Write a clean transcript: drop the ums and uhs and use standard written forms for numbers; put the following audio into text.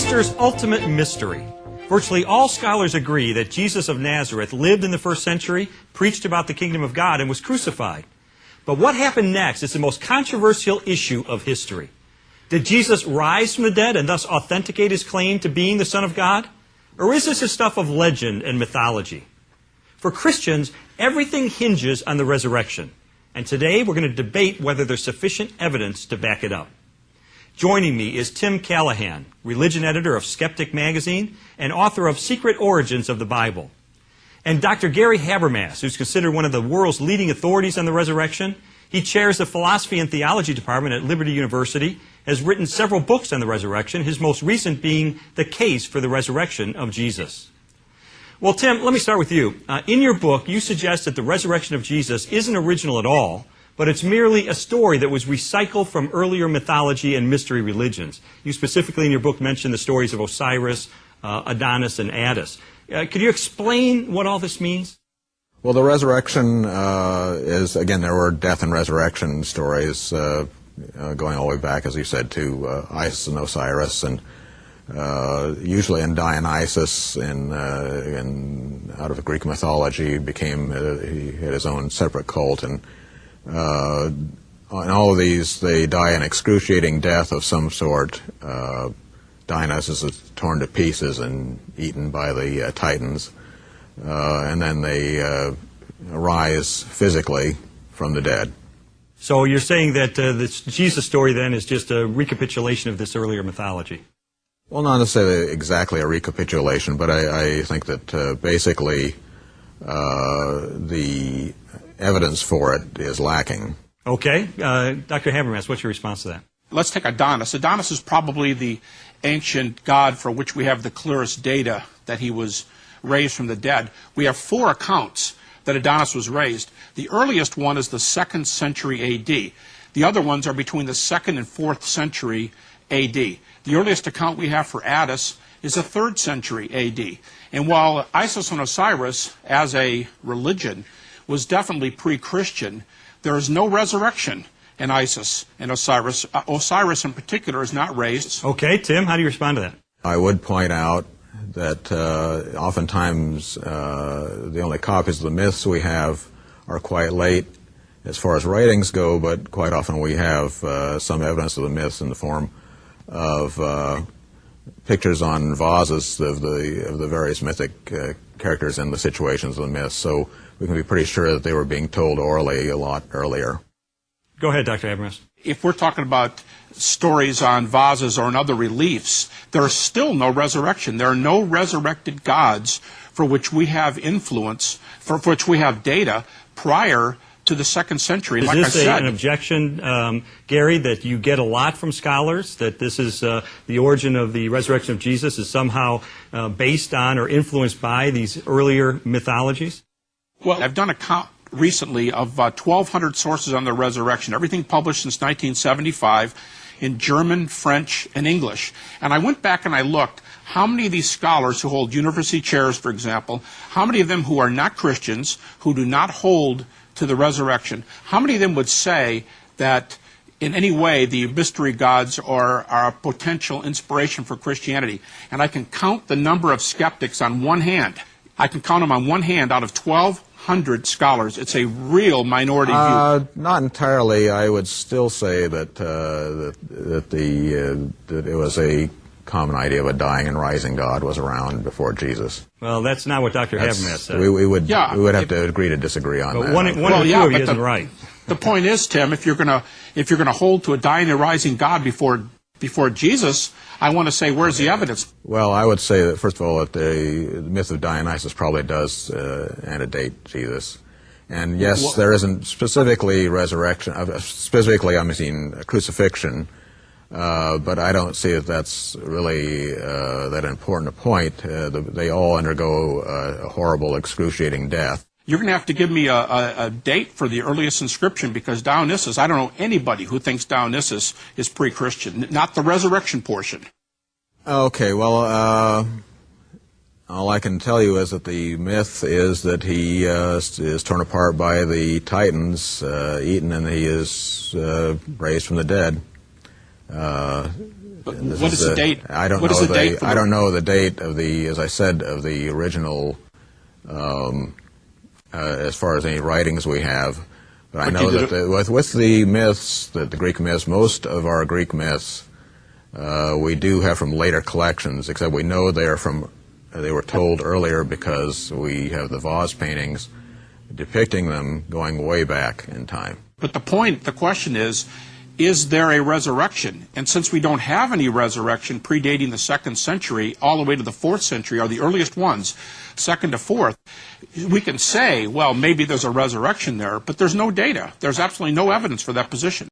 Easter's ultimate mystery. Virtually all scholars agree that Jesus of Nazareth lived in the first century, preached about the kingdom of God, and was crucified. But what happened next is the most controversial issue of history. Did Jesus rise from the dead and thus authenticate his claim to being the Son of God? Or is this the stuff of legend and mythology? For Christians, everything hinges on the resurrection. And today we're going to debate whether there's sufficient evidence to back it up. Joining me is Tim Callahan, religion editor of Skeptic magazine and author of Secret Origins of the Bible. And Dr. Gary Habermas, who's considered one of the world's leading authorities on the resurrection. He chairs the Philosophy and Theology Department at Liberty University, has written several books on the resurrection, his most recent being The Case for the Resurrection of Jesus. Well, Tim, let me start with you. In your book, you suggest that the resurrection of Jesus isn't original at all, but it's merely a story that was recycled from earlier mythology and mystery religions. You specifically in your book mentioned the stories of Osiris, Adonis, and Attis. Could you explain what all this means? Well, the resurrection is, again, there were death and resurrection stories going all the way back, as you said, to Isis and Osiris, and usually in Dionysus, out of Greek mythology, he had his own separate cult, and in all of these, they die an excruciating death of some sort. Dionysus is torn to pieces and eaten by the Titans, and then they arise physically from the dead. So you're saying that this Jesus story then is just a recapitulation of this earlier mythology? Well, not necessarily exactly a recapitulation, but I think that basically the evidence for it is lacking. Okay. Dr. Habermas, what's your response to that? Let's take Adonis. Adonis is probably the ancient god for which we have the clearest data that he was raised from the dead. We have 4 accounts that Adonis was raised. The earliest one is the 2nd century A.D. The other ones are between the 2nd and 4th century A.D. The earliest account we have for Attis is the 3rd century A.D. And while Isis and Osiris, as a religion, was definitely pre-Christian, there is no resurrection in Isis and Osiris. Osiris in particular is not raised. Okay, Tim, how do you respond to that? I would point out that oftentimes the only copies of the myths we have are quite late as far as writings go, but quite often we have some evidence of the myths in the form of pictures on vases of the various mythic characters and the situations of the myths. So we can be pretty sure that they were being told orally a lot earlier. Go ahead, Dr. Habermas. If we're talking about stories on vases or on other reliefs, there is still no resurrection. There are no resurrected gods for which we have influence, for which we have data prior to the 2nd century. Is this an objection, Gary, that you get a lot from scholars, that this is the origin of the resurrection of Jesus is somehow based on or influenced by these earlier mythologies? Well, I've done a count recently of 1,200 sources on the resurrection, everything published since 1975 in German, French, and English. And I went back and I looked how many of these scholars who hold university chairs, for example, how many of them who are not Christians, who do not hold to the resurrection, how many of them would say that in any way the mystery gods are a potential inspiration for Christianity? And I can count the number of skeptics on one hand. I can count them on one hand out of 1,200 scholars. It's a real minority view. Not entirely. I would still say that it was a common idea of a dying and rising God was around before Jesus. Well, that's not what Dr. Habermas said. We would have to agree to disagree on that. One of you isn't right. The point is, Tim, if you're gonna hold to a dying and rising God before Jesus, I want to say, where's the evidence? Well, I would say that, first of all, that the myth of Dionysus probably does antedate Jesus. And yes, there isn't specifically resurrection, specifically, I mean, crucifixion, but I don't see that that's really that important a point. They all undergo a horrible, excruciating death. You're going to have to give me a date for the earliest inscription, because Dionysus, I don't know anybody who thinks Dionysus is pre-Christian, not the resurrection portion. Okay, well, all I can tell you is that the myth is that he is torn apart by the Titans, eaten, and he is raised from the dead. But what is the date? I don't what know is the date. I don't know the date of the, as I said, of the original. As far as any writings we have, but I know that with the myths, the Greek myths, most of our Greek myths we do have from later collections. Except we know they were told earlier because we have the vase paintings depicting them going way back in time. But the question is there a resurrection? And since we don't have any resurrection predating the 2nd century all the way to the 4th century, are the earliest ones, 2nd to 4th, we can say, well, maybe there's a resurrection there, but there's no data. There's absolutely no evidence for that position.